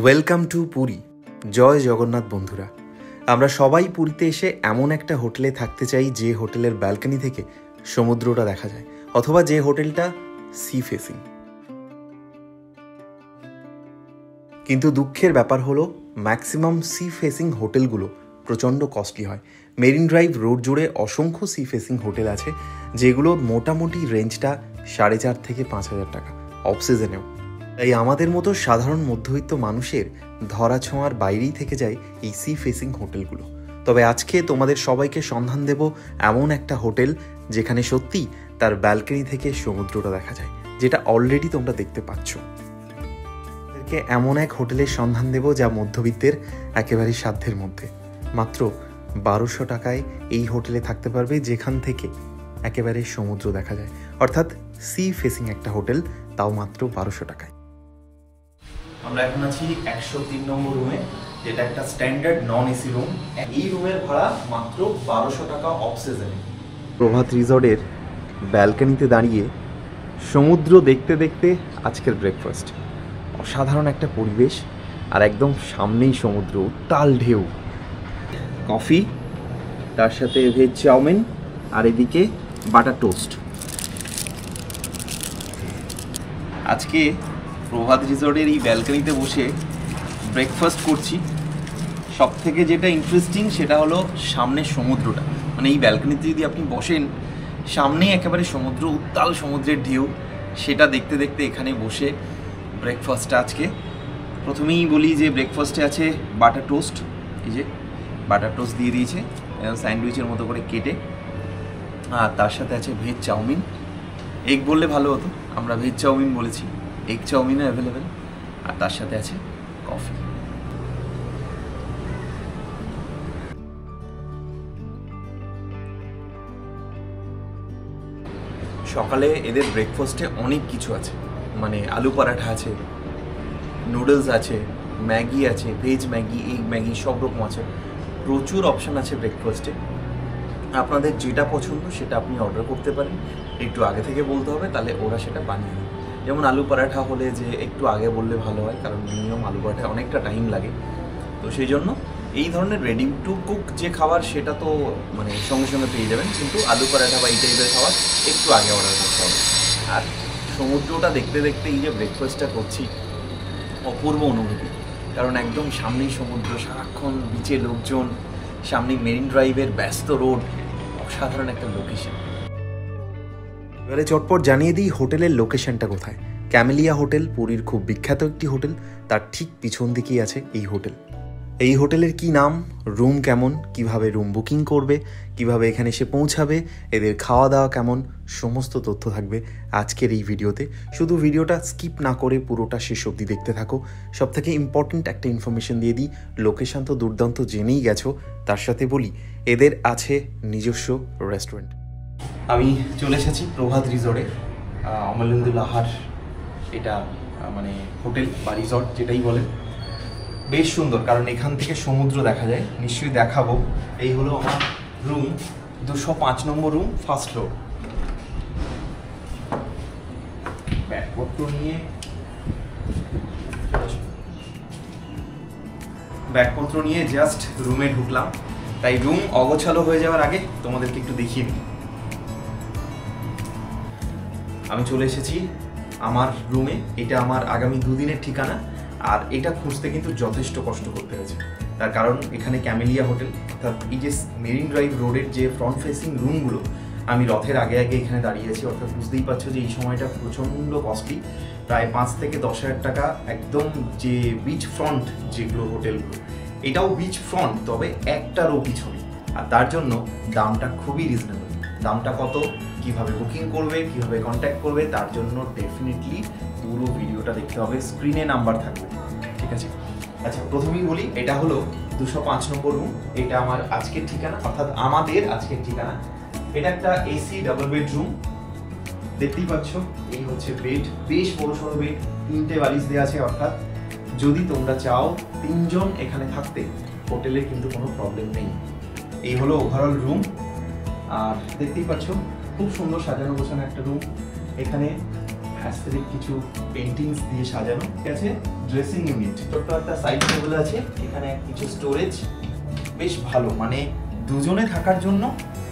Welcome to Puri. Jai Jagannath বন্ধুরা। আমরা সবাই পুরীতে এসে এমন একটা হোটেলে থাকতে চাই যে হোটেলের ব্যালকনি থেকে সমুদ্রটা দেখা যায়, অথবা যে হোটেলটা সি ফেসিং। কিন্তু দুঃখের ব্যাপার হলো ম্যাক্সিমাম সি ফেসিং হোটেলগুলো প্রচণ্ড কস্টলি হয়। মেরিন ড্রাইভ রোড জুড়ে অসংখ্য সি ফেসিং হোটেল আছে যেগুলোর মোটামুটি রেঞ্জটা 4,500 থেকে 5,000 টাকা অফ সিজনেও। তাই আমাদের মতো সাধারণ মধ্যবিত্ত মানুষের ধরা ছোঁয়ার বাইরেই থেকে যায় এই সি ফেসিং হোটেলগুলো। তবে আজকে তোমাদের সবাইকে সন্ধান দেব এমন একটা হোটেল যেখানে সত্যি তার ব্যালকনি থেকে সমুদ্রটা দেখা যায়, যেটা অলরেডি তোমরা দেখতে পাচ্ছ। এমন এক হোটেলের সন্ধান দেব যা মধ্যবিত্তের একেবারে সাধ্যের মধ্যে। মাত্র 1200 টাকায় এই হোটেলে থাকতে পারবে, যেখান থেকে একেবারে সমুদ্র দেখা যায়, অর্থাৎ সি ফেসিং একটা হোটেল, তাও মাত্র 1200 টাকায়। আমরা এখন আছি 103 নম্বর রুমে, যেটা একটা স্ট্যান্ডার্ড নন এসি রুম। এই রুমের ভাড়া মাত্র 1200 টাকা অফ সিজনে। প্রভাত রিসর্টের ব্যালকনিতে দাঁড়িয়ে সমুদ্র দেখতে দেখতে আজকের ব্রেকফাস্ট। অসাধারণ একটা পরিবেশ, আর একদম সামনেই সমুদ্র, উত্তাল ঢেউ। কফি, তার সাথে ভেজ চাউমিন, আর এদিকে বাটার টোস্ট। আজকে প্রভাত রিসর্টের এই ব্যালকনিতে বসে ব্রেকফাস্ট করছি। সব থেকে যেটা ইন্টারেস্টিং সেটা হলো সামনে সমুদ্রটা। মানে এই ব্যালকনিতে যদি আপনি বসেন, সামনেই একেবারে সমুদ্র, উত্তাল সমুদ্রের ঢেউ, সেটা দেখতে দেখতে এখানে বসে ব্রেকফাস্টটা আজকে। প্রথমেই বলি যে ব্রেকফাস্টে আছে বাটার টোস্ট। এই যে বাটার টোস্ট দিয়ে দিয়েছে স্যান্ডউইচের মতো করে কেটে, আর তার সাথে আছে ভেজ চাউমিন। এগ বললে ভালো হতো, আমরা ভেজ চাউমিন বলেছি। এগ চাউমিনও অ্যাভেলেবেল, আর তার সাথে আছে কফি। সকালে এদের ব্রেকফাস্টে অনেক কিছু আছে, মানে আলু পরাঠা আছে, নুডলস আছে, ম্যাগি আছে, ভেজ ম্যাগি, এগ ম্যাগি, সব রকম আছে। প্রচুর অপশান আছে ব্রেকফাস্টে। আপনাদের যেটা পছন্দ সেটা আপনি অর্ডার করতে পারেন। একটু আগে থেকে বলতে হবে, তাহলে ওরা সেটা বানিয়ে দেবে। যেমন আলু পরাঠা হলে যে একটু আগে বললে ভালো হয়, কারণ মিনিমাম আলু পরাঠায় অনেকটা টাইম লাগে। তো সেই জন্য এই ধরনের রেডি টু কুক যে খাবার সেটা তো মানে সঙ্গে সঙ্গে পেয়ে যাবেন, কিন্তু আলু পরাঠা বা এই টাইপের খাবার একটু আগে অর্ডার করতে হবে। আর সমুদ্রটা দেখতে দেখতে এই যে ব্রেকফাস্টটা করছি, অপূর্ব অনুভূতি। কারণ একদম সামনেই সমুদ্র, সারাক্ষণ বিচে লোকজন, সামনে মেরিন ড্রাইভের ব্যস্ত রোড, অসাধারণ একটা লোকেশন। এবারে চটপট জানিয়ে দিই হোটেলের লোকেশনটা কোথায়। ক্যামেলিয়া হোটেল পুরীর খুব বিখ্যাত একটি হোটেল, তার ঠিক পিছন দিকেই আছে এই হোটেল। এই হোটেলের কি নাম, রুম কেমন, কিভাবে রুম বুকিং করবে, কিভাবে এখানে এসে পৌঁছাবে, এদের খাওয়া দাওয়া কেমন, সমস্ত তথ্য থাকবে আজকের এই ভিডিওতে। শুধু ভিডিওটা স্কিপ না করে পুরোটা শেষ অবধি দেখতে থাকো। সবথেকে ইম্পর্ট্যান্ট একটা ইনফরমেশন দিয়ে দিই, লোকেশন তো দুর্দান্ত জেনেই গেছো, তার সাথে বলি এদের আছে নিজস্ব রেস্টুরেন্ট। আমি চলে এসেছি প্রভাত রিসর্টে, অমলেন্দু লাহার এটা মানে হোটেল বা রিসর্ট যেটাই বলে। বেশ সুন্দর, কারণ এখান থেকে সমুদ্র দেখা যায়। নিশ্চয়ই দেখাবো। এই হলো আমার রুম, 205 নম্বর রুম, ফার্স্ট ফ্লোর। ব্যাগপত্র নিয়ে জাস্ট রুমে ঢুকলাম। তাই রুম অগোছালো হয়ে যাওয়ার আগে তোমাদেরকে একটু দেখিয়ে দিই। আমি চলে এসেছি আমার রুমে। এটা আমার আগামী 2 দিনের ঠিকানা, আর এটা খুঁজতে কিন্তু যথেষ্ট কষ্ট করতে হয়েছে। তার কারণ এখানে ক্যামেলিয়া হোটেল, অর্থাৎ এই যে মেরিন ড্রাইভ রোডের যে ফ্রন্ট ফেসিং রুমগুলো, আমি রথের আগে আগে এখানে দাঁড়িয়ে আছি। অর্থাৎ বুঝতেই পারছো যে এই সময়টা প্রচণ্ড কস্টলি, প্রায় 5 থেকে 10,000 টাকা। একদম যে বিচ ফ্রন্ট যেগুলো হোটেলগুলো, এটাও বিচ ফ্রন্ট, তবে একটা রো পিছনে, আর তার জন্য দামটা খুবই রিজনেবল। দামটা কত, কিভাবে বুকিং করবে, কিভাবে কন্ট্যাক্ট করবে, তার জন্য ডেফিনেটলি পুরো ভিডিওটা দেখতে হবে। স্ক্রিনে নাম্বার থাকবে, ঠিক আছে? আচ্ছা, প্রথমেই বলি এটা হলো 205 নম্বর রুম। এটা আমার আজকের ঠিকানা, অর্থাৎ আমাদের আজকের ঠিকানা। এটা একটা এসি ডাবল বেডরুম, দেখতেই পাচ্ছ। এই হচ্ছে বেড, বেশ বড় সড়ো বেড, 3টে বালিশ দেওয়া আছে। অর্থাৎ যদি তোমরা চাও 3 জন এখানে থাকতে, হোটেলে কিন্তু কোনো প্রবলেম নেই। এই হলো ওভারঅল রুম, আর দেখতেই পাচ্ছ খুব সুন্দর সাজানো গোছানো একটা রুম। এখানে অ্যাস্থেটিক কিছু পেন্টিংস দিয়ে সাজানো। ঠিক আছে, ড্রেসিং ইউনিট, ছোট্ট একটা সাইড টেবিল আছে, এখানে কিছু স্টোরেজ, বেশ ভালো, মানে দুজনে থাকার জন্য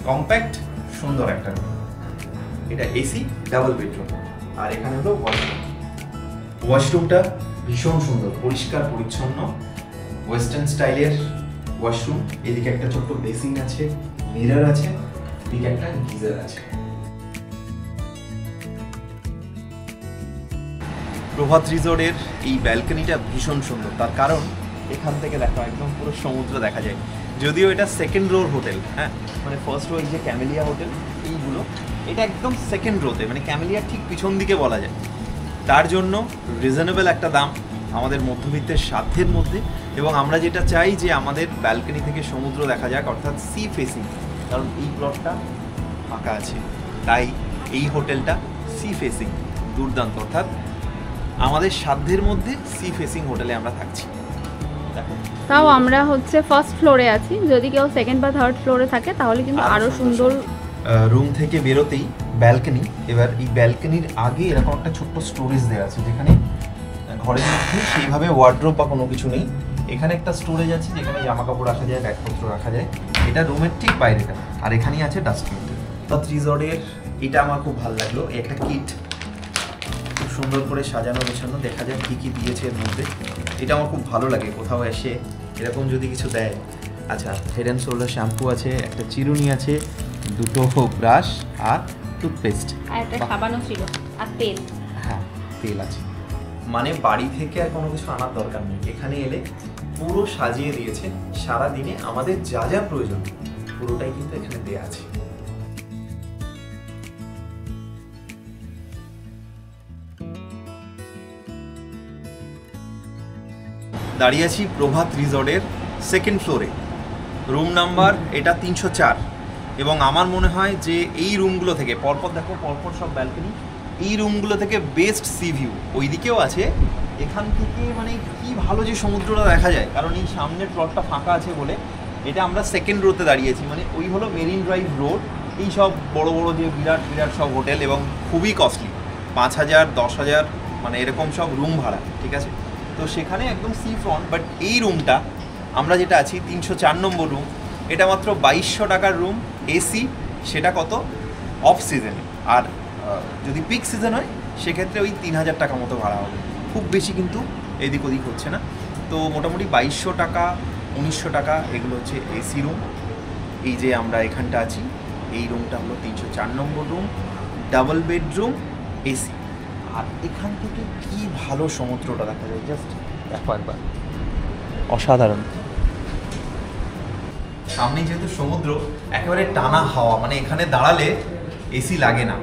কম্প্যাক্ট সুন্দর একটা রুম। এটা এসি ডাবল বেডরুম। আর এখানে হলো ওয়াশরুম। ওয়াশরুমটা ভীষণ সুন্দর, পরিষ্কার পরিচ্ছন্ন, ওয়েস্টার্ন স্টাইলের ওয়াশরুম। এদিকে একটা ছোট্ট বেসিন আছে, মিরর আছে, এদিকে একটা গিজার আছে। প্রভাত রিসোর্টের এই ব্যালকনিটা ভীষণ সুন্দর, তার কারণ এখান থেকে দেখো একদম পুরো সমুদ্র দেখা যায়। যদিও এটা সেকেন্ড রোর হোটেল, হ্যাঁ, মানে ফার্স্ট রো এই যে ক্যামেলিয়া হোটেল এইগুলো, এটা একদম সেকেন্ড রোতে, মানে ক্যামেলিয়ার ঠিক পিছন দিকে বলা যায়। তার জন্য রিজনেবল একটা দাম, আমাদের মধ্যবিত্তের সাধ্যের মধ্যে। এবং আমরা যেটা চাই যে আমাদের ব্যালকনি থেকে সমুদ্র দেখা যাক, অর্থাৎ সি ফেসিং, কারণ এই প্লটটা ফাঁকা আছে, তাই এই হোটেলটা সি ফেসিং, দুর্দান্ত। অর্থাৎ আমাদের সাধ্যের মধ্যে সি ফেসিং হোটেলে আমরা থাকছি। দেখো, তাও আমরা হচ্ছে ফার্স্ট ফ্লোরে আছি, যদি কেউ সেকেন্ড বা থার্ড ফ্লোরে থাকে তাহলে কিন্তু আরো সুন্দর। রুম থেকে বেরোতেই ব্যালকনি। এবার এই ব্যালকনির আগে এরকম একটা ছোট্ট স্টোরেজ দেওয়া আছে, যেখানে ঘরের মধ্যে সেইভাবে ওয়ার্ড্রোব বা কোনো কিছু নেই। এখানে একটা স্টোরেজ আছে যেখানে জামা কাপড় রাখা যায়, ব্যাগপত্র রাখা যায়। এটা রুমের ঠিক বাইরেটা, আর এখানেই আছে ডাস্টবিন। প্রভাত রিসর্টের এটা আমার খুব ভালো লাগলো, একটা কিট, খুব সুন্দর করে সাজানো গোছানো, দেখা যায় কী কী দিয়েছে এর মধ্যে। এটা আমার খুব ভালো লাগে, কোথাও এসে এরকম যদি কিছু দেয়। আচ্ছা, হেড অ্যান্ড শোল্ডার শ্যাম্পু আছে, একটা চিরুনি আছে, দুটো ব্রাশ আর টুথপেস্ট, আর একটা সাবানও ছিল, আর তেল। হ্যাঁ, তেল আছে। মানে বাড়ি থেকে আর কোনো কিছু আনার দরকার নেই, এখানে এলে পুরো সাজিয়ে দিয়েছে। সারা দিনে আমাদের যা যা প্রয়োজন পুরোটাই কিন্তু এখানে দেয়া আছে। দাঁড়িয়ে আছি প্রভাত রিসর্টের সেকেন্ড ফ্লোরে, রুম নাম্বার এটা 304। এবং আমার মনে হয় যে এই রুমগুলো থেকে পরপর দেখো, পরপর সব ব্যালকনি, এই রুমগুলো থেকে বেস্ট সি ভিউ। ওই দিকেও আছে, এখান থেকে মানে কি ভালো যে সমুদ্রটা দেখা যায়, কারণ এই সামনের প্লটটা ফাঁকা আছে বলে। এটা আমরা সেকেন্ড রোতে দাঁড়িয়েছি, মানে ওই হলো মেরিন ড্রাইভ রোড। এই সব বড় বড় যে বিরাট বিরাট সব হোটেল, এবং খুবই কস্টলি, 5,000 10,000 মানে এরকম সব রুম ভাড়া। ঠিক আছে, তো সেখানে একদম সি ফ্রন্ট। বাট এই রুমটা আমরা যেটা আছি 304 নম্বর রুম, এটা মাত্র 2200 টাকার রুম এসি, সেটা কত অফ সিজনে। আর যদি পিক সিজন হয় সেক্ষেত্রে ওই 3000 টাকা মতো ভাড়া হবে, খুব বেশি কিন্তু এদিক ওদিক হচ্ছে না। তো মোটামুটি 2200 টাকা 1900 টাকা এগুলো হচ্ছে এসি রুম। এই যে আমরা এখানটা আছি, এই রুমটা হলো 304 নম্বর রুম, ডাবল বেডরুম এসি। আর এখান থেকে কি ভালো সমুদ্রটা দেখা যায়, জাস্ট দেখো একবার, অসাধারণ। সামনে যেহেতু সমুদ্র, একেবারে টানা হাওয়া, মানে এখানে দাঁড়ালে এসি লাগে না।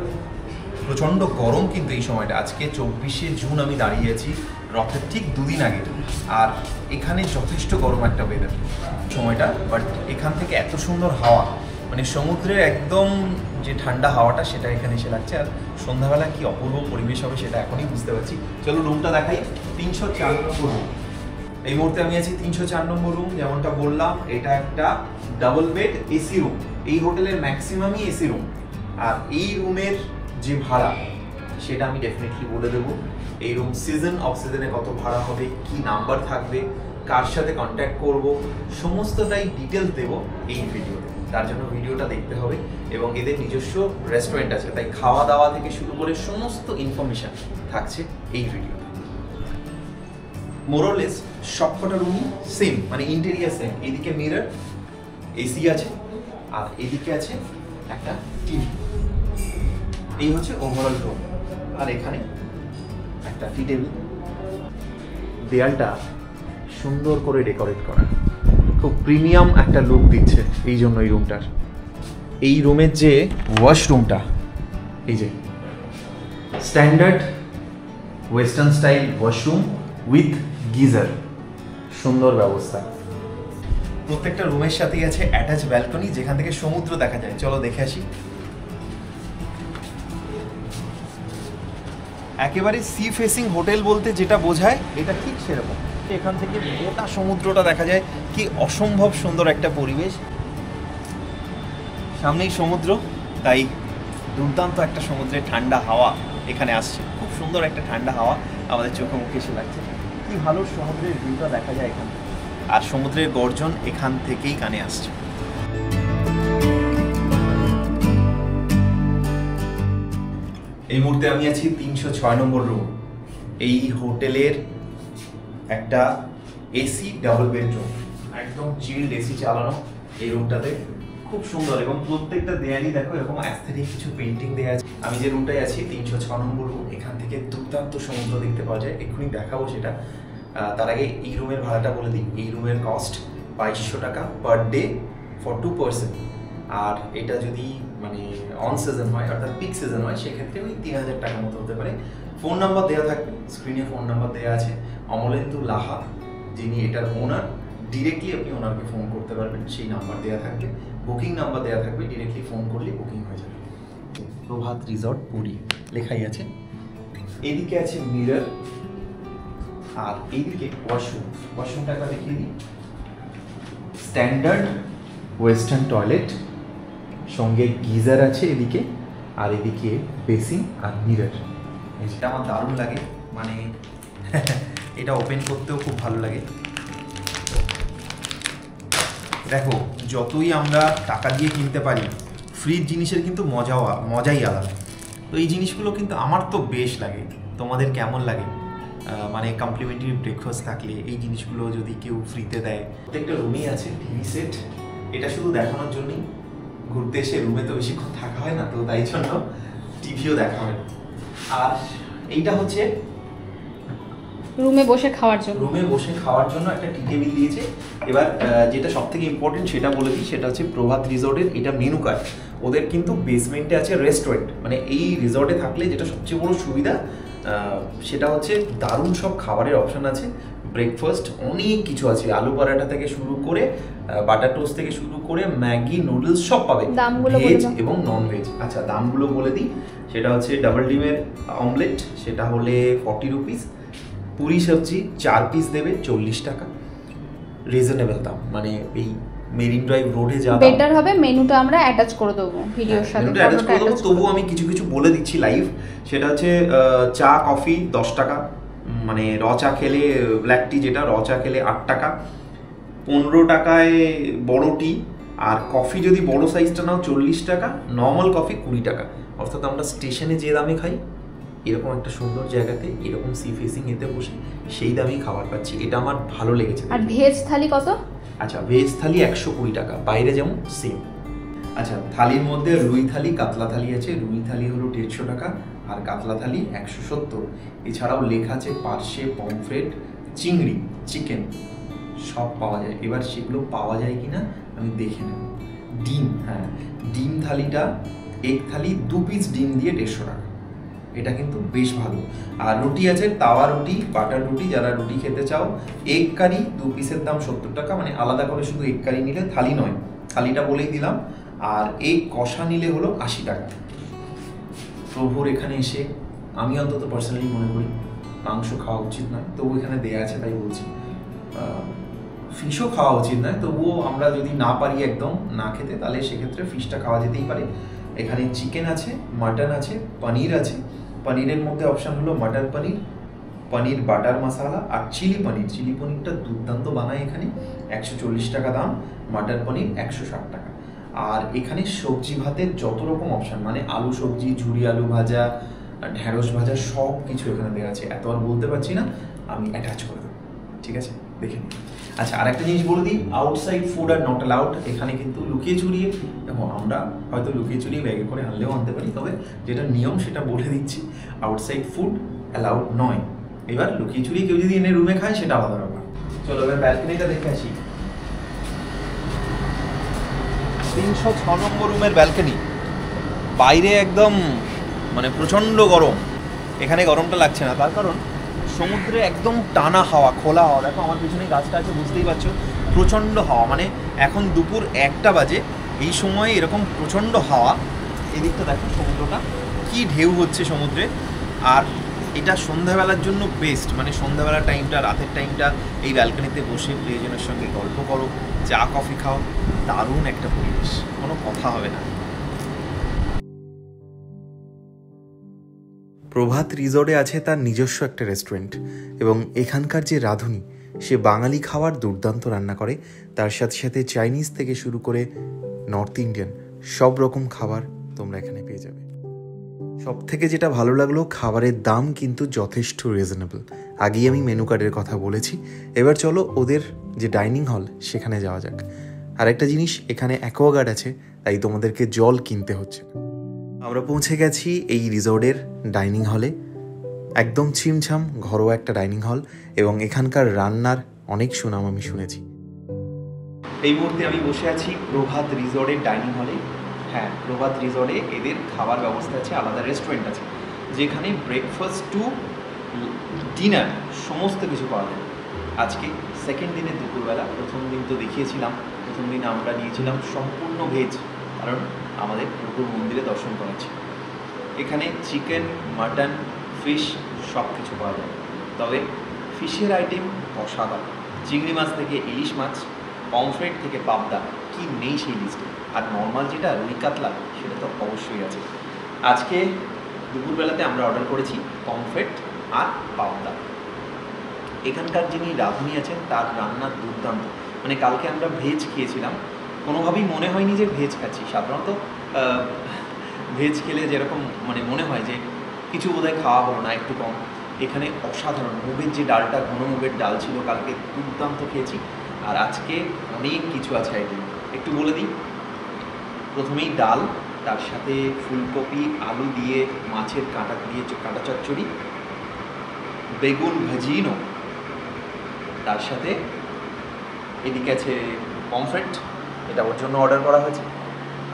প্রচণ্ড গরম কিন্তু এই সময়টা, আজকে 24শে জুন আমি দাঁড়িয়েছি, রথের ঠিক 2 দিন আগে। আর এখানে যথেষ্ট গরম একটা ওয়েদার সময়টা, বাট এখান থেকে এত সুন্দর হাওয়া, মানে সমুদ্রের একদম যে ঠান্ডা হাওয়াটা সেটা এখানে এসে লাগছে। আর সন্ধ্যাবেলা কি অপূর্ব পরিবেশ হবে সেটা এখনই বুঝতে পারছি। চলো রুমটা দেখাই, 304 নম্বর রুম। এই মুহূর্তে আমি আছি 304 নম্বর রুম। যেমনটা বললাম, এটা একটা ডাবল বেড এসি রুম। এই হোটেলের ম্যাক্সিমামই এসি রুম। আর এই রুমের যে ভাড়া সেটা আমি ডেফিনেটলি বলে দেবো। এই রুম সিজন অফ সিজনে কত ভাড়া হবে, কি নাম্বার থাকবে, কার সাথে কন্ট্যাক্ট করব, সমস্তটাই ডিটেলস দেবো এই ভিডিওতে। তার জন্য ভিডিওটা দেখতে হবে। এবং এদের নিজস্ব রেস্টুরেন্ট আছে, তাই খাওয়া দাওয়া থেকে শুরু করে সমস্ত ইনফরমেশান থাকছে এই ভিডিওতে। মোরলেস সবকটা রুমই সেম, মানে ইন্টেরিয়ার সেম। এদিকে মিরর, এসি আছে, আর এদিকে আছে একটা টিভি। এই হচ্ছে ওভারঅল রুম। আর এখানে একটা টি টেবিল, দেয়ালটা সুন্দর করে ডেকোরেট করা, খুব প্রিমিয়াম একটা লুক দিচ্ছে এই জন্য এই রুমটার। এই রুমের যে ওয়াশরুমটা, এই যে standard western style washroom with geyser, সুন্দর ব্যবস্থা। প্রত্যেকটা রুমের সাথেই আছে অ্যাটাচ ব্যালকনি, যেখান থেকে সমুদ্র দেখা যায়। চলো দেখে আসি। একেবারে সি ফেসিং হোটেল বলতে যেটা বোঝায় এটা ঠিক সেরকম। এখান থেকে গোটা সমুদ্রটা দেখা যায়, কি অসম্ভব সুন্দর একটা পরিবেশ। সামনেই সমুদ্র, তাই দুর্দান্ত একটা সমুদ্রের ঠান্ডা হাওয়া এখানে আসছে। খুব সুন্দর একটা ঠান্ডা হাওয়া আমাদের চোখে মুখে এসে লাগছে। কি ভালো সমুদ্রের ভিউটা দেখা যায় এখান থেকে, আর সমুদ্রের গর্জন এখান থেকেই কানে আসছে। এই মুহূর্তে আমি আছি 306 নম্বর রুম। এই হোটেলের একটা এসি ডাবল বেডরুম, একদম চিল্ড এসি চালানো এই রুমটাতে, খুব সুন্দর। এবং প্রত্যেকটা দেয়ালই দেখো এরকম অ্যাস্থেটিক কিছু পেন্টিং দেওয়া আছে। আমি যে রুমটায় আছি 306 নম্বর রুম, এখান থেকে দুর্দান্ত সমুদ্র দেখতে পাওয়া যায়। এক্ষুনি দেখাবো সেটা। তার আগে এই রুমের ভাড়াটা বলে দিই। এই রুমের কস্ট 2200 টাকা পার ডে ফর 2 পারসন। আর এটা যদি মানে অন সিজন হয়, অর্থাৎ পিক সিজন হয়, সেক্ষেত্রে ওই 3000 টাকার মতো হতে পারে। ফোন নাম্বার দেওয়া থাকবে, স্ক্রিনে ফোন নাম্বার দেওয়া আছে। অমলেন্দু লাহা যিনি এটার ওনার, ডিরেক্টলি আপনি ওনারকে ফোন করতে পারবেন, সেই নাম্বার দেওয়া থাকবে। বুকিং নাম্বার দেওয়া থাকবে, ডিরেক্টলি ফোন করলে বুকিং হয়ে যাবে। প্রভাত রিসর্ট পুরী লেখাই আছে। এদিকে আছে মিরর, আর এইদিকে ওয়াশরুম। ওয়াশরুমটা একবার দেখিয়ে দিই। স্ট্যান্ডার্ড ওয়েস্টার্ন টয়লেট, সঙ্গে গিজার আছে এদিকে, আর এদিকে বেসিন আর মিরর। এটা আমার দারুণ লাগে, মানে এটা ওপেন করতেও খুব ভালো লাগে। দেখো, যতই আমরা টাকা দিয়ে কিনতে পারি, ফ্রিজ জিনিসের কিন্তু মজাই আলাদা। তো এই জিনিসগুলো কিন্তু আমার তো বেশ লাগে। তোমাদের কেমন লাগে? মানে কমপ্লিমেন্টারি ব্রেকফাস্ট থাকলে এই জিনিসগুলো যদি কেউ ফ্রিতে দেয়। প্রত্যেকটা রুমেই আছে টিভি সেট। এটা শুধু দেখানোর জন্যই, ঘুরতে এসে রুমে তো বেশিক্ষণ থাকা হয় না, তো তাই জন্য টিভিও দেখা হয়। আর এইটা হচ্ছে রুমে বসে খাওয়ার জন্য। রুমে বসে খাওয়ার জন্য একটা টি টেবিল দিয়েছে। এবার যেটা সব থেকে ইম্পর্টেন্ট সেটা বলে দিই, সেটা হচ্ছে প্রভাত রিসর্টের এটা মেনু কার্ড। ওদের কিন্তু বেসমেন্টে আছে রেস্টুরেন্ট। মানে এই রিসর্টে থাকলে যেটা সবচেয়ে বড় সুবিধা, সেটা হচ্ছে দারুণ সব খাবারের অপশান আছে। ব্রেকফাস্ট অনেক কিছু আছে, আলু পরাঠা থেকে শুরু করে বাটার টোস্ট থেকে শুরু করে ম্যাগি, নুডলস সব পাবে, ভেজ এবং নন ভেজ। আচ্ছা, দামগুলো বলে দিই। সেটা হচ্ছে ডাবল ডিমের অমলেট, সেটা হলে 40 রুপিস। পুরি সবজি 4 পিস দেবে 40 টাকা। রিজনেবল দাম, মানে এই মেরিন ড্রাইভ রোডে যা বেটার হবে। মেনুটা আমরা অ্যাটাচ করে দেবো ভিডিওর সাথে, মেনুটা অ্যাটাচ করে দেবো। তবুও আমি কিছু কিছু বলে দিচ্ছি লাইভ। সেটা হচ্ছে চা কফি 10 টাকা, মানে র চা খেলে, ব্ল্যাক টি যেটা, র চা খেলে 8 টাকা। 15 টাকায় বড় টি, আর কফি যদি বড় সাইজটা নাও 40 টাকা, নর্মাল কফি 20 টাকা। অর্থাৎ আমরা স্টেশনে যে দামে খাই, এরকম একটা সুন্দর জায়গাতে এরকম সি ফেসিং এতে বসে সেই দামেই খাবার পাচ্ছি। এটা আমার ভালো লেগেছে। আর ভেজ থালি কত? আচ্ছা, ভেজ থালি 120 টাকা, বাইরে যেমন সেম। আচ্ছা, থালির মধ্যে রুই থালি, কাতলা থালি আছে। রুই থালি হলো 150 টাকা, আর কাতলা থালি 170। এছাড়াও লেখা আছে পার্শে, পমফ্রেট, চিংড়ি, চিকেন সব পাওয়া যায়। এবার সেগুলো পাওয়া যায় কিনা আমি দেখে নেব। ডিম, হ্যাঁ, ডিম থালিটা, এক থালি 2 পিস ডিম দিয়ে 150 টাকা। এটা কিন্তু বেশ ভালো। আর রুটি আছে, তাওয়া রুটি, বাটার রুটি, যারা রুটি খেতে চাও। এগ কারি 2 পিসের দাম 70 টাকা, মানে আলাদা করে শুধু এগ কারি নিলে, থালি নয়, থালিটা বলেই দিলাম। আর এগ কষা নিলে হলো 80 টাকা। প্রভুর এখানে এসে আমি অন্তত পার্সোনালি মনে করি মাংস খাওয়া উচিত নয়, তবু এখানে দেয়া আছে তাই বলছি। ফিশও খাওয়া উচিত নয়, তবুও আমরা যদি না পারি একদম না খেতে, তাহলে সেক্ষেত্রে ফিশটা খাওয়া যেতেই পারে। এখানে চিকেন আছে, মাটন আছে, পনির আছে। পনিরের মধ্যে অপশান হলো মটর পনির, পনির বাটার মশালা, আর চিলি পনির। চিলি পনিরটা দুর্দান্ত বানায় এখানে, 140 টাকা দাম। মটর পনির 160 টাকা। আর এখানে সবজি ভাতের যত রকম অপশান, মানে আলু সবজি, ঝুরি আলু ভাজা, ঢেঁড়স ভাজা, সব কিছু এখানে দেওয়া আছে। এত আর বলতে পারছি না, আমি অ্যাটাচ করে দেবো, ঠিক আছে? দেখে নিন। আচ্ছা, আর একটা জিনিস বলে দিই, outside food are not allowed. এখানে কিন্তু লুকিয়ে চুরিয়ে, দেখো আমরা হয়তো লুকিয়ে চুরিয়ে ব্যাগে করে আনলেও আনতে পারি, তবে যেটা নিয়ম সেটা বলে দিচ্ছি, আউটসাইড ফুড অ্যালাউড নয়। এবার লুকিয়ে চুরিয়ে কেউ যদি এনে রুমে খায়, সেটা আলাদা ব্যাপার। চলো এবার ব্যালকনিটা দেখে আসি। 306 নম্বর রুমের ব্যালকনি। বাইরে একদম মানে প্রচণ্ড গরম, এখানে গরমটা লাগছে না, তার কারণ সমুদ্রে একদম টানা হাওয়া, খোলা হাওয়া। দেখো আমার পিছনে গাছটা আছে, বুঝতেই পারছো, প্রচণ্ড হাওয়া। মানে এখন দুপুর 1টা বাজে, এই সময় এরকম প্রচণ্ড হাওয়া। এদিকটা দেখো সমুদ্রটা কি ঢেউ হচ্ছে সমুদ্রে। আর এটা সন্ধ্যাবেলার জন্য বেস্ট, মানে সন্ধ্যাবেলার টাইমটা, রাতের টাইমটা এই ব্যালকনিতে বসে প্রিয়জনের সঙ্গে গল্প করো, চা কফি খাও, দারুণ একটা পরিবেশ, কোনো কথা হবে না। প্রভাত রিসর্টে আছে তার নিজস্ব একটা রেস্টুরেন্ট, এবং এখানকার যে রাঁধুনি সে বাঙালি খাবার দুর্দান্ত রান্না করে। তার সাথে সাথে চাইনিজ থেকে শুরু করে নর্থ ইন্ডিয়ান সব রকম খাবার তোমরা এখানে পেয়ে যাবে। সব থেকে যেটা ভালো লাগলো, খাবারের দাম কিন্তু যথেষ্ট রিজনেবল। আগেই আমি মেনু কার্ডের কথা বলেছি, এবার চলো ওদের যে ডাইনিং হল সেখানে যাওয়া যাক। আরেকটা জিনিস, এখানে অ্যাকোয়াগার্ড আছে, তাই তোমাদেরকে জল কিনতে হচ্ছে না। আমরা পৌঁছে গেছি এই রিসর্টের ডাইনিং হলে। একদম ছিমছাম ঘরোয়া একটা ডাইনিং হল, এবং এখানকার রান্নার অনেক সুনাম আমি শুনেছি। এই মুহূর্তে আমি বসে আছি প্রভাত রিসর্টের ডাইনিং হলে। হ্যাঁ, প্রভাত রিসর্টে এদের খাবার ব্যবস্থা আছে, আলাদা রেস্টুরেন্ট আছে, যেখানে ব্রেকফাস্ট টু ডিনার সমস্ত কিছু পাওয়া যায়। আজকে সেকেন্ড দিনের দুপুরবেলা, প্রথম দিন তো দেখিয়েছিলাম, প্রথম দিন আমরা নিয়েছিলাম সম্পূর্ণ ভেজ, কারণ আমাদের প্রভুর মন্দিরে দর্শন করাচ্ছি। এখানে চিকেন, মাটন, ফিশ সব কিছু পাওয়া যায়। তবে ফিশের আইটেম অসাধারণ, চিংড়ি মাছ থেকে ইলিশ মাছ, পমফ্রেট থেকে পাবদা, কি নেই সেই লিস্টে। আর নর্মাল যেটা রুই কাতলা সেটা তো অবশ্যই আছে। আজকে দুপুরবেলাতে আমরা অর্ডার করেছি পমফ্রেট আর পাবদা। এখানকার যিনি রাঁধুনি আছেন তার রান্নার দুর্দান্ত। মানে কালকে আমরা ভেজ খেয়েছিলাম, কোনোভাবেই মনে হয়নি যে ভেজ খাচ্ছি। সাধারণত ভেজ খেলে যেরকম মানে মনে হয় যে কিছু বোধহয় খাওয়া হলো না, একটু কম। এখানে অসাধারণ মুগের যে ডালটা, ঘন মুগের ডাল ছিল কালকে, দুর্দান্ত খেয়েছি। আর আজকে অনেক কিছু আছে আইটেম, একটু বলে দিই। প্রথমেই ডাল, তার সাথে ফুলকপি আলু দিয়ে মাছের কাঁটা দিয়ে কাঁটা চচ্চড়ি, বেগুন ভাজিনো, তার সাথে এদিকে আছে পমফ্রেট, এটা ওর জন্য অর্ডার করা হয়েছে,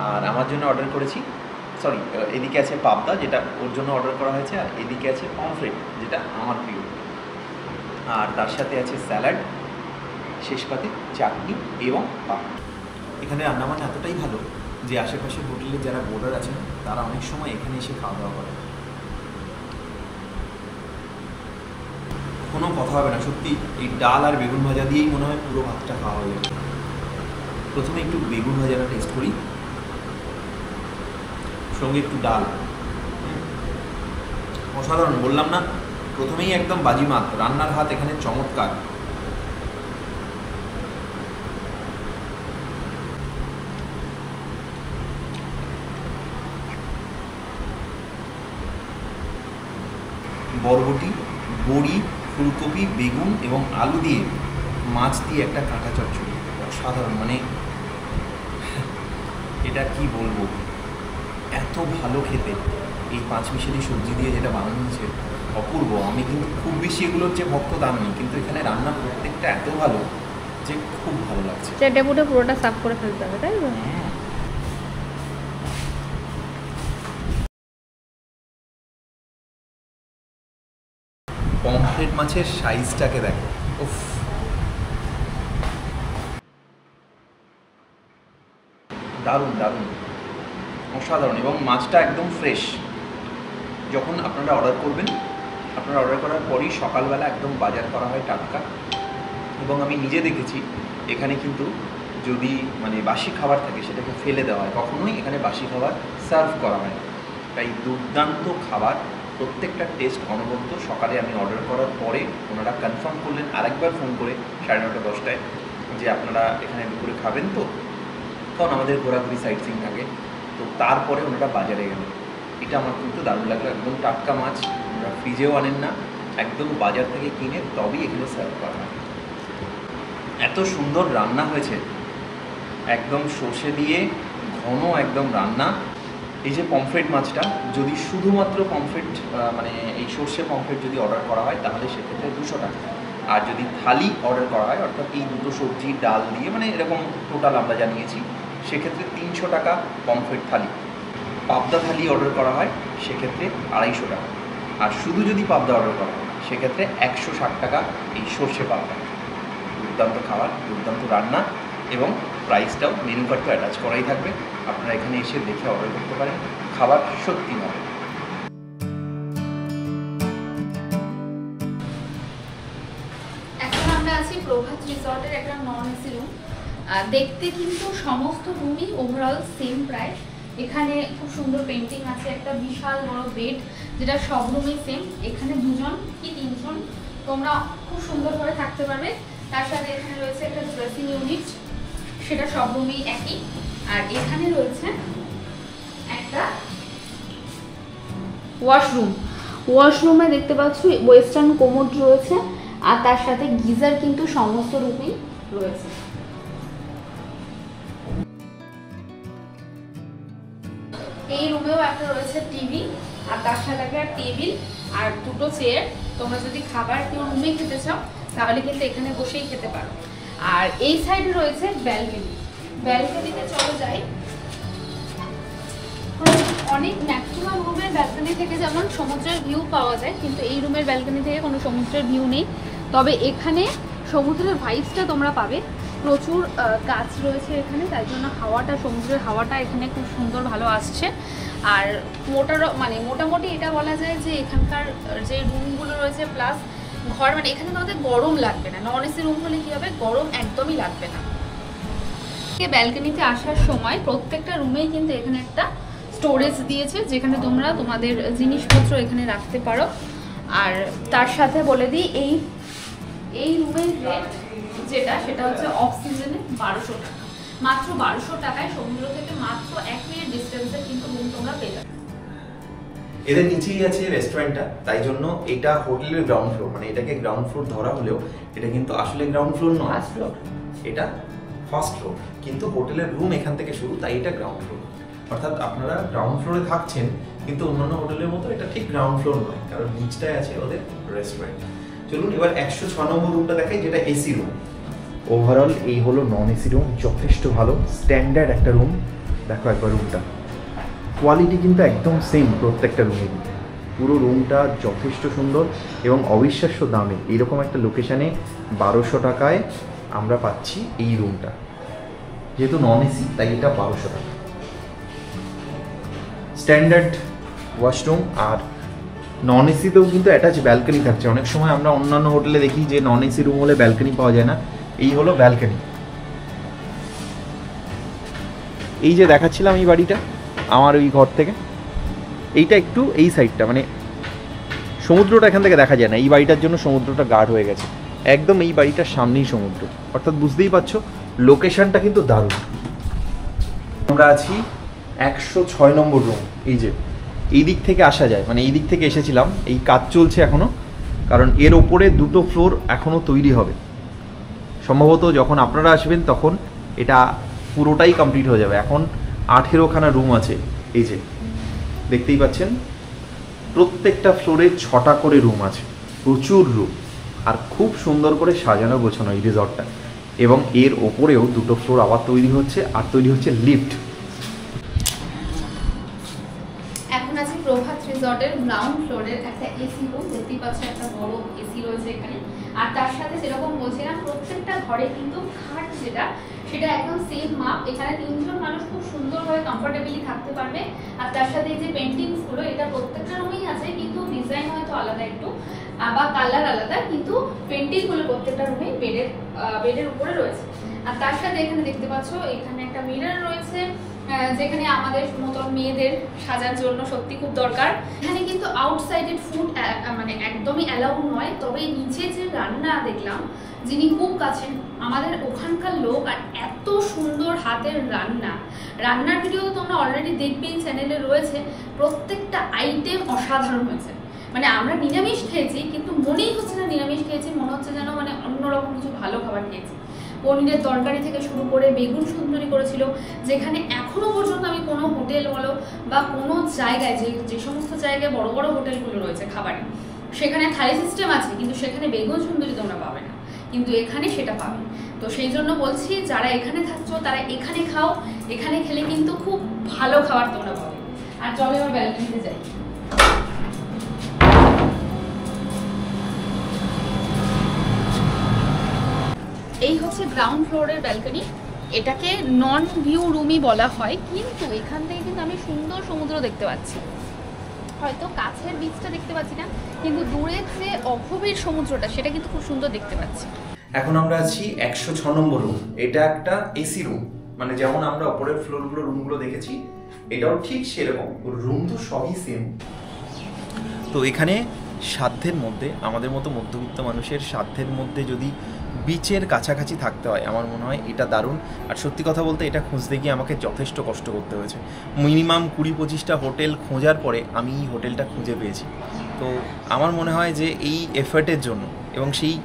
আর আমার জন্য অর্ডার করেছি, সরি, এদিকে আছে পাবদা যেটা ওর জন্য অর্ডার করা হয়েছে, আর এদিকে আছে পমফ্রেট যেটা আমার প্রিয়, আর তার সাথে আছে স্যালাড, শেষ পাতে চাটনি এবং পাপড়। এখানে রান্নাবান্না এতটাই ভালো যে আশেপাশের হোটেলে যারা বোর্ডার আছেন তারা অনেক সময় এখানে এসে খাওয়া দাওয়া করে। কোনো কথা হবে না, সত্যি এই ডাল আর বেগুন ভাজা দিয়েই মনে হয় পুরো ভাতটা খাওয়া হয়ে যাবে। প্রথমে একটু বেগুন ভাজাটা টেস্ট করি, সঙ্গে একটু ডাল, অসাধারণ। বললাম না, প্রথমেই একদম বাজিমাত, রান্নার হাত এখানে চমৎকার। বরবটি, বড়ি, ফুলকপি, বেগুন এবং আলু দিয়ে মাছ দিয়ে একটা কাঁটা চচ্চড়ি, অসাধারণ। মানে এটা কি বলবো, এত ভালো খেতে। এই পাঁচমিশালি সবজি দিয়ে যেটা বানানো হয়েছে অপূর্ব। আমি কিন্তু খুব বেশি এগুলোর যে ভক্ত তা নই, কিন্তু এখানে রান্না প্রত্যেকটা এত ভালো যে খুব ভালো লাগছে। চেটে পুটে পুরোটা সাফ করে ফেলতে হবে, তাই তো? পমফ্রেট মাছের সাইজটাকে দেখো, উফ, দারুণ দারুণ, অসাধারণ। এবং মাছটা একদম ফ্রেশ। যখন আপনারা অর্ডার করবেন, আপনারা অর্ডার করার পরই সকালবেলা একদম বাজার করা হয় টাটকা। এবং আমি নিজে দেখেছি এখানে কিন্তু যদি মানে বাসি খাবার থাকে সেটাকে ফেলে দেওয়া হয়, কখনোই এখানে বাসি খাবার সার্ভ করা হয়। তাই দুর্দান্ত খাবার, প্রত্যেকটা টেস্ট অনবদ্য। সকালে আমি অর্ডার করার পরে ওনারা কনফার্ম করলেন আরেকবার ফোন করে 9:30 10টায় যে আপনারা এখানে দুপুরে খাবেন তো, কারণ আমাদের ঘোরাঘুরি সাইট সিইং থাকে। তো তারপরে ওনারা বাজারে গেলেন। এটা আমার কিন্তু দারুণ লাগলো, একদম টাটকা মাছ, ওনারা ফ্রিজেও আনেন না, একদম বাজার থেকে কিনে তবেই এখানে সার্ভ করা হয়। এত সুন্দর রান্না হয়েছে, একদম সর্ষে দিয়ে ঘন একদম রান্না। এই যে পমফ্রেট মাছটা, যদি শুধুমাত্র পমফ্রেট মানে এই সর্ষে পমফ্রেট যদি অর্ডার করা হয় তাহলে সেক্ষেত্রে 200 টাকা। আর যদি থালি অর্ডার করা হয়, অর্থাৎ এই দুটো সবজি ডাল দিয়ে মানে এরকম টোটাল আমরা জানিয়েছি, সেক্ষেত্রে 300 টাকা পমফ্রেট থালি। পাবদা থালি অর্ডার করা হয় সেক্ষেত্রে 250 টাকা। আর শুধু যদি পাবদা অর্ডার করা হয় সেক্ষেত্রে 160 টাকা এই সর্ষে পাবদা। দুর্দান্ত খাবার, দুর্দান্ত রান্না, এবং প্রাইসটাও মেনু কার্ড অ্যাটাচ করাই থাকবে। আপনারা এখানে এসে দেখে অর্ডার করতে পারেন, খাবার সত্যি ভালো। এখন আমরা আছি প্রভাত রিসর্টের একটা নন এসি রুম। দেখতে কিন্তু সমস্ত রুমই ওভারঅল সেম প্রাইস, এখানে খুব সুন্দর পেন্টিং আছে, একটা বিশাল বড় বেড যেটা সব রুমে সেম। এখানে 2জন কি 3জন তোমরা খুব সুন্দরভাবে থাকতে পারবে। তার সাথে এখানে রয়েছে একটা ড্রেসিং ইউনিট, সেটা সব রুমেই একই। আর এখানে রয়েছে একটা ওয়াশরুমে দেখতে পাচ্ছ ওয়েস্টার্ন কোমোড রয়েছে, আর তার সাথে গিজার কিন্তু সমস্ত রুমেই রয়েছে। এই রুমেও একটা রয়েছে টিভি, আর তার সাথে একটা টেবিল আর 2টো চেয়ার। তোমরা যদি খাবার কেউ রুমে খেতে চাও তাহলে কিন্তু এখানে বসেই খেতে পারো। আর এই সাইডে রয়েছে ব্যালকনিতে চলে যাই। অনেক ম্যাক্সিমাম রুমের ব্যালকনি থেকে যেমন সমুদ্রের ভিউ পাওয়া যায়, কিন্তু এই রুমের ব্যালকনি থেকে কোনো সমুদ্রের ভিউ নেই। তবে এখানে সমুদ্রের ভাইবসটা তোমরা পাবে। প্রচুর গাছ রয়েছে এখানে, তাই জন্য সমুদ্রের হাওয়াটা এখানে খুব সুন্দর ভালো আসছে। আর মোটামুটি এটা বলা যায় যে এখানকার যে রুমগুলো রয়েছে প্লাস ঘর, মানে এখানে তোমাদের গরম লাগবে না। নন এসি রুম হলে কি হবে, গরম একদমই লাগবে না। ব্যালকনিতে আসার সময় প্রত্যেকটা রুমেই কিন্তু এখানে একটা স্টোরেজ দিয়েছে, যেখানে তোমরা তোমাদের জিনিসপত্র এখানে রাখতে পারো। আর তার সাথে বলে দিই এই রুমের রেট সেটা হচ্ছে অফ সিজনে 1200 টাকা, মাত্র 1200 টাকায় সমুদ্র থেকে মাত্র 1 মিনিট ডিস্টেন্সে কিন্তু রুম তোমরা পেয়ে যাবে। এদের নিচেই আছে রেস্টুরেন্টটা, তাই জন্য এটা হোটেলের গ্রাউন্ড ফ্লোর, মানে এটাকে গ্রাউন্ড ফ্লোর ধরা হলেও এটা কিন্তু আসলে গ্রাউন্ড ফ্লোর নয়, ফার্স্ট ফ্লোর। এটা ফার্স্ট ফ্লোর, কিন্তু হোটেলের রুম এখান থেকে শুরু, তাই এটা গ্রাউন্ড ফ্লোর। অর্থাৎ আপনারা গ্রাউন্ড ফ্লোরে থাকছেন, কিন্তু অন্যান্য হোটেলের মতো এটা ঠিক গ্রাউন্ড ফ্লোর নয়, কারণ নিচটায় আছে ওদের রেস্টুরেন্ট। চলুন এবার 106 নম্বর রুমটা দেখাই, যেটা এসি রুম। ওভারঅল এই হলো নন এসি রুম, যথেষ্ট ভালো স্ট্যান্ডার্ড একটা রুম। দেখো একবার রুমটা, কোয়ালিটি কিন্তু একদম সেম প্রত্যেকটা রুমে। পুরো রুমটা যথেষ্ট সুন্দর এবং অবিশ্বাস্য দামে এইরকম একটা লোকেশানে 1200 টাকায় আমরা পাচ্ছি এই রুমটা। যেহেতু নন এসি তাই এটা 1200 টাকা। স্ট্যান্ডার্ড ওয়াশরুম, আর নন এসিতেও কিন্তু অ্যাটাচ ব্যালকনি থাকছে। অনেক সময় আমরা অন্যান্য হোটেলে দেখি যে নন এসি রুম হলে ব্যালকনি পাওয়া যায় না, এই হলো ব্যালকনি। এই যে দেখাচ্ছিলাম এই বাড়িটা আমার ওই ঘর থেকে, এইটা একটু এই সাইডটা, মানে সমুদ্রটা এখান থেকে দেখা যায় না, এই বাড়িটার জন্য সমুদ্রটা গাঢ় হয়ে গেছে একদম। এই বাড়িটার সামনেই সমুদ্র, অর্থাৎ বুঝতেই পারছো লোকেশনটা কিন্তু দারুণ। আমরা আছি 106 নম্বর রুম। এই যে এই দিক থেকে আসা যায়, মানে এই দিক থেকে এসেছিলাম, এই কাজ চলছে এখনো, কারণ এর ওপরে 2টো ফ্লোর এখনো তৈরি হবে। সম্ভবত যখন আপনারা আসবেন তখন এটা পুরোটাই কমপ্লিট হয়ে যাবে। এখন 18খানা রুম আছে, এই যে দেখতেই পাচ্ছেন, প্রত্যেকটা ফ্লোরে 6টা করে রুম আছে, প্রচুর রুম, আর খুব সুন্দর করে সাজানো গোছানো এই রিসর্টটা। এবং এর ওপরেও 2টো ফ্লোর আবার তৈরি হচ্ছে, আর তৈরি হচ্ছে লিফট। এখন আছে প্রভাত রিসর্টের গ্রাউন্ড ফ্লোরের একটা এসি রুম, দেখতেই পাচ্ছ একটা বড় এসি রয়েছে এখানে। আর তার সাথে যেরকম বলছিলাম, প্রত্যেকটা ঘরে কিন্তু খাট সেটা একদম সেম মাপ। এখানে 3জন মানুষ খুব সুন্দরভাবে কমফোর্টেবলি থাকতে পারবে। আর তার সাথে এই যে পেন্টিংসগুলো, এটা প্রত্যেকটা রুমেই আছে, কিন্তু ডিজাইন হয়তো আলাদা একটু বা কালার আলাদা, কিন্তু পেন্টিংগুলো প্রত্যেকটা রুমেই বেডের উপরে রয়েছে। আর তার সাথে এখানে দেখতে পাচ্ছ এখানে একটা মিরর রয়েছে, যেখানে আমাদের মতন মেয়েদের সাজার জন্য সত্যি খুব দরকার। এখানে কিন্তু আউটসাইডেড ফুড মানে একদমই অ্যালাউ নয়, তবে নিচে যে রান্না দেখলাম, যিনি কুক আছেন আমাদের ওখানকার লোক, আর এত সুন্দর হাতের রান্নার ভিডিও তোমরা অলরেডি দেখবেই, চ্যানেলে রয়েছে। প্রত্যেকটা আইটেম অসাধারণ হয়েছে। মানে আমরা নিরামিষ খেয়েছি, কিন্তু মনেই হচ্ছে না নিরামিষ খেয়েছি, মনে হচ্ছে যেন মানে অন্যরকম কিছু ভালো খাবার খেয়েছি। পনিরের তরকারি থেকে শুরু করে বেগুন সুন্দরী করেছিল, যেখানে এখনো পর্যন্ত আমি কোনো হোটেল বলো বা কোনো জায়গায়, যে সমস্ত জায়গায় বড় বড় হোটেলগুলো রয়েছে খাবারে, সেখানে থালি সিস্টেম আছে, কিন্তু সেখানে বেগুন সুন্দরী তোমরা পাবে না, কিন্তু এখানে সেটা পাবে। তো সেই জন্য বলছি, যারা এখানে থাকছো তারা এখানে খাও, এখানে খেলে কিন্তু খুব ভালো খাবার তোমরা পাবে। আর চলো এবার ব্যালকনিতে যাই। এই হচ্ছে গ্রাউন্ড ফ্লোরের ব্যালকনি। এটাকে নন ভিউ রুমই বলা হয়, কিন্তু এখান থেকে কিন্তু আমি সুন্দর সমুদ্র দেখতে পাচ্ছি। হয়তো কাছের বিচটা দেখতে পাচ্ছি না, কিন্তু দূরের যে অগভীর সমুদ্রটা সেটা কিন্তু খুব সুন্দর দেখতে পাচ্ছি। এখন আমরা আছি 106 নম্বর রুম। এটা একটা এসি রুম, মানে যেমন আমরা উপরের ফ্লোরগুলো রুমগুলো দেখেছি এটাও ঠিক সেরকম, রুম তো সবই সেম। তো এখানে সাধ্যের মধ্যে, আমাদের মতো মধ্যবিত্ত মানুষের সাধ্যের মধ্যে যদি বিচের কাছাকাছি থাকতে হয়, আমার মনে হয় এটা দারুণ। আর সত্যি কথা বলতে এটা খুঁজতে গিয়ে আমাকে যথেষ্ট কষ্ট করতে হয়েছে। মিনিমাম 20-25টা হোটেল খোঁজার পরে আমি এই হোটেলটা খুঁজে পেয়েছি। তো আমার মনে হয় যে এই এফর্টের জন্য এবং সেই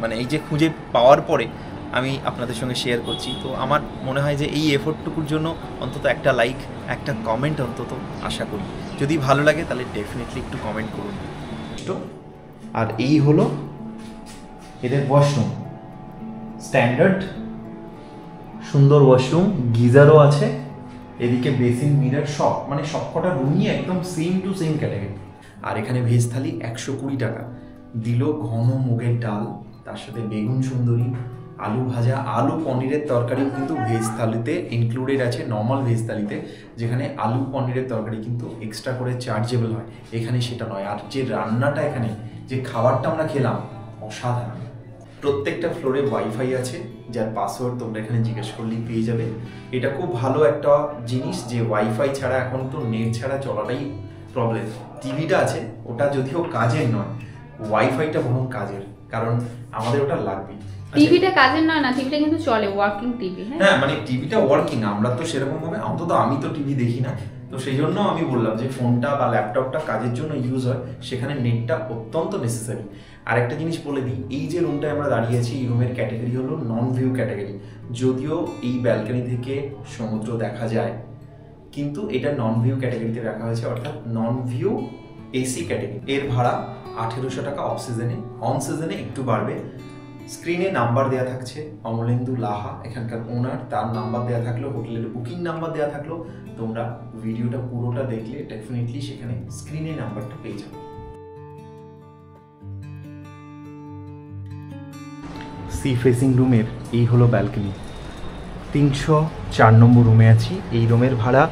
মানে এই যে খুঁজে পাওয়ার পরে আমি আপনাদের সঙ্গে শেয়ার করছি, তো আমার মনে হয় যে এই এফোর্টটুকুর জন্য অন্তত একটা লাইক, একটা কমেন্ট অন্তত আশা করি। যদি ভালো লাগে তাহলে ডেফিনেটলি একটু কমেন্ট করুন। আর এই হলো এদের ওয়াশরুম, স্ট্যান্ডার্ড সুন্দর ওয়াশরুম, গিজারও আছে, এদিকে বেসিন, মিরর, সব মানে সবকটা রুমই একদম সেম টু সেম ক্যাটাগরি। আর এখানে ভেজ থালি 120 টাকা দিল, ঘন মুগের ডাল, তার সাথে বেগুন সুন্দরী, আলু ভাজা, আলু পনিরের তরকারিও কিন্তু ভেজ থালিতে ইনক্লুডেড আছে, নর্মাল ভেজ থালিতে, যেখানে আলু পনিরের তরকারি কিন্তু এক্সট্রা করে চার্জেবল হয়, এখানে সেটা নয়। আর যে রান্নাটা এখানে, যে খাবারটা আমরা খেলাম, অসাধারণ। প্রত্যেকটা ফ্লোরে ওয়াইফাই আছে, যার পাসওয়ার্ড তোমরা এখানে জিজ্ঞেস করলেই পেয়ে যাবে। এটা খুব ভালো একটা জিনিস যে ওয়াইফাই ছাড়া এখন তো নেট ছাড়া চলাটাই প্রবলেম। টিভিটা আছে, ওটা যদিও কাজের নয়, ওয়াইফাইটা বরং কাজের, কারণ আমাদের ওটা লাগবেই। টিভিটা কাজের নয় না, টিভিটা কিন্তু চলে, ওয়ার্কিং টিভি। হ্যাঁ মানে টিভিটা ওয়ার্কিং, আমরা তো সেরকম ভাবে, অন্তত আমি তো টিভি দেখি না, তো সেই জন্য আমি বললাম যে ফোনটা বা ল্যাপটপটা কাজের জন্য ইউজ হয়, সেখানে নেটটা অত্যন্ত নেসেসারি। আর একটা জিনিস বলে দিই, এই যে রুমটায় আমরা দাঁড়িয়ে আছি, এই রুমের ক্যাটাগরি হলো নন ভিউ ক্যাটাগরি। যদিও এই ব্যালকনি থেকে সমুদ্র দেখা যায়, কিন্তু এটা নন ভিউ ক্যাটাগরিতে রাখা হয়েছে, অর্থাৎ নন ভিউ এসি ক্যাটাগরি। এর ভাড়া 1800 টাকা অফ সিজনে, অন সিজনে একটু বাড়বে। স্ক্রিনে নাম্বার দেওয়া থাকছে, অমলেন্দু লাহা এখানকার ওনার, তার নাম্বার দেওয়া থাকলো, হোটেলের বুকিং নাম্বার দেওয়া থাকলো। তোমরা ভিডিওটা পুরোটা দেখলে ডেফিনেটলি সেখানে স্ক্রিনে নাম্বারটা পেয়ে যাবে। সি ফেসিং রুমের এই হলো ব্যালকনি, 304 নম্বর রুমে আছি। এই রুমের ভাড়া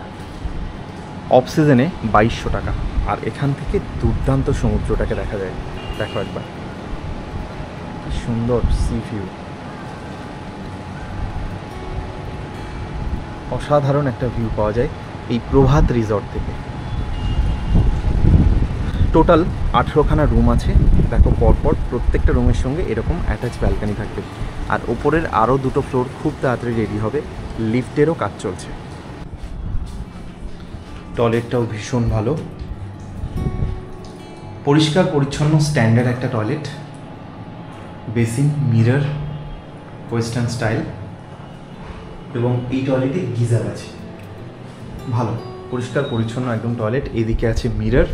অফ সিজনে 2200 টাকা। আর এখান থেকে দুর্দান্ত সমুদ্রটাকে দেখা যায়, দেখো একবার কি সুন্দর সি ভিউ, অসাধারণ একটা ভিউ পাওয়া যায় এই প্রভাত রিসর্ট থেকে। টোটাল 18খানা রুম আছে, দেখো পরপর প্রত্যেকটা রুমের সঙ্গে এরকম অ্যাটাচ ব্যালকনি থাকবে। আর ওপরের আরও 2টো ফ্লোর খুব তাড়াতাড়ি রেডি হবে, লিফটেরও কাজ চলছে। টয়লেটটাও ভীষণ ভালো, পরিষ্কার পরিচ্ছন্ন স্ট্যান্ডার্ড একটা toilet, basin, mirror, western style, এবং এই টয়লেটে গিজার আছে, ভালো পরিষ্কার পরিচ্ছন্ন একদম টয়লেট। এদিকে আছে মিরর।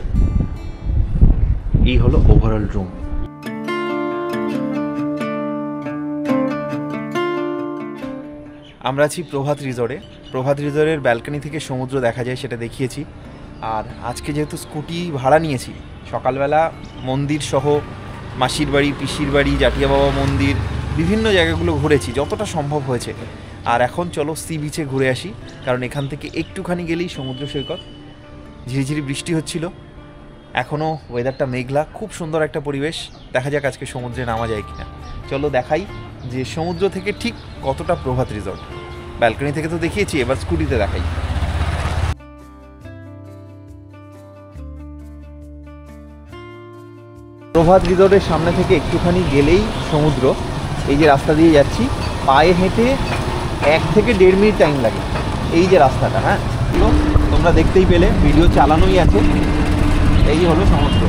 এই হলো ওভারঅল রুম। আমরা আছি প্রভাত রিসর্টে। প্রভাত রিসর্টের ব্যালকনি থেকে সমুদ্র দেখা যায়, সেটা দেখিয়েছি। আর আজকে যেহেতু স্কুটি ভাড়া নিয়েছি, সকালবেলা মন্দির সহ মাসির বাড়ি, পিসির বাড়ি, জাটিয়া বাবা মন্দির, বিভিন্ন জায়গাগুলো ঘুরেছি যতটা সম্ভব হয়েছে। আর এখন চলো সি বিচে ঘুরে আসি, কারণ এখান থেকে একটুখানি গেলেই সমুদ্র সৈকত। ঝিরিঝিরি বৃষ্টি হচ্ছিল, এখনও ওয়েদারটা মেঘলা, খুব সুন্দর একটা পরিবেশ। দেখা যাক আজকে সমুদ্রে নামা যায় কিনা। চলো দেখাই যে সমুদ্র থেকে ঠিক কতটা প্রভাত রিসর্ট। ব্যালকনি থেকে তো দেখিয়েছি, এবার স্কুটিতে দেখাই। প্রভাত রিসর্টের সামনে থেকে একটুখানি গেলেই সমুদ্র। এই যে রাস্তা দিয়ে যাচ্ছি, পায়ে হেঁটে 1 থেকে 1.5 মিনিট টাইম লাগে। এই যে রাস্তাটা, হ্যাঁ তোমরা দেখতেই পেলে, ভিডিও চালানোই আছে। এই হলো সমুদ্র।